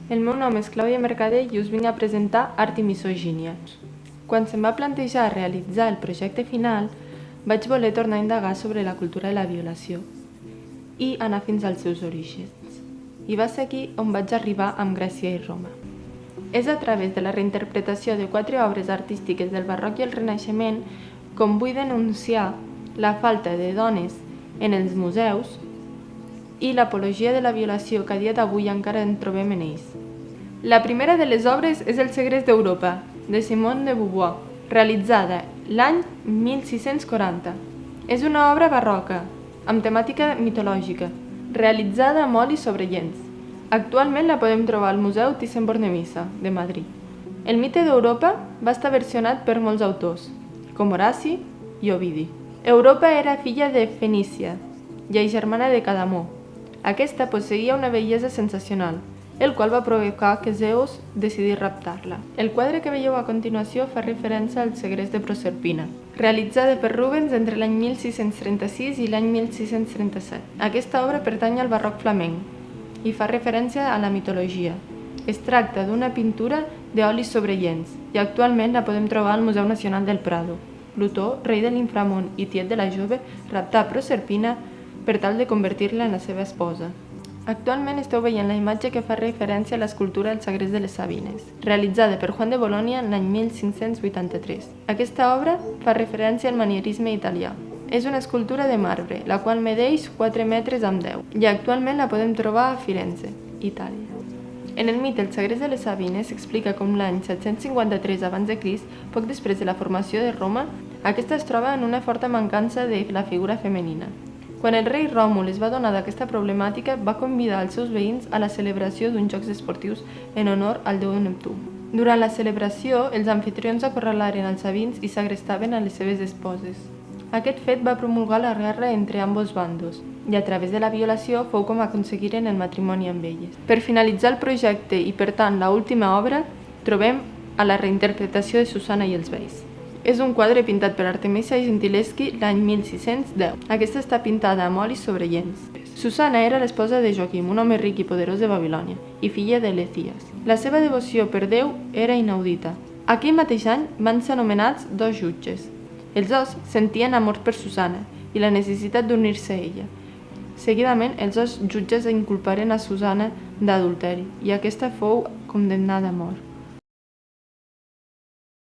El meu nom és Clàudia Mercader i us vinc a presentar Art i Misogínia. Quan se'm va plantejar realitzar el projecte final, vaig voler tornar a indagar sobre la cultura de la violació i anar fins als seus orígens. I va ser aquí on vaig arribar amb Grècia i Roma. És a través de la reinterpretació de 4 obres artístiques del barroc i el renaixement com vull denunciar la falta de dones en els museus i l'apologia de la violació que a dia d'avui encara en trobem en ells. La primera de les obres és El segrest d'Europa, de Simone de Beauvoir, realitzada l'any 1640. És una obra barroca, amb temàtica mitològica, realitzada amb oli sobre llenç. Actualment la podem trobar al Museu Thyssen-Bornemisza, de Madrid. El mite d'Europa va estar versionat per molts autors, com Horaci i Ovidi. Europa era filla de Fenícia i germana de Cadamó. Aquesta posseïa una bellesa sensacional, el qual va provocar que Zeus decidís raptar-la. El quadre que veieu a continuació fa referència al segrest de Proserpina, realitzada per Rubens entre l'any 1636 i l'any 1637. Aquesta obra pertany al barroc flamenc i fa referència a la mitologia. Es tracta d'una pintura d'oli sobre llenç i actualment la podem trobar al Museu Nacional del Prado. Plutó, rei de l'inframón i tiet de la jove, raptà Proserpina per tal de convertir-la en la seva esposa. Actualment esteu veient la imatge que fa referència a l'escultura del Segrest de les Sabines, realitzada per Juan de Bologna l'any 1583. Aquesta obra fa referència al manierisme italià. És una escultura de marbre, la qual medeix 4 metres amb 10, i actualment la podem trobar a Firenze, Itàlia. En el mite El segrest de les Sabines s'explica com l'any 753 a.C., poc després de la formació de Roma, aquesta es troba en una forta mancança de la figura femenina. Quan el rei Ròmul es va adonar d'aquesta problemàtica, va convidar els seus veïns a la celebració d'uns jocs esportius en honor al déu Neptú. Durant la celebració, els amfitrions acorralaren els sabins i segrestaven a les seves esposes. Aquest fet va promulgar la guerra entre ambos bandos, i a través de la violació fou com aconseguiren el matrimoni amb elles. Per finalitzar el projecte i, per tant, l'última obra, trobem a la reinterpretació de Susanna i els vells. És un quadre pintat per Artemisia Gentileschi l'any 1610. Aquesta està pintada amb oli sobre llenç. Susanna era l'esposa de Joaquim, un home ric i poderós de Babilònia, i filla de Lecias. La seva devoció per Déu era inaudita. Aquell mateix any van ser anomenats 2 jutges. Els dos sentien amor per Susanna i la necessitat d'unir-se a ella. Seguidament, els 2 jutges inculparen a Susanna d'adulteri i aquesta fou condemnada a mort.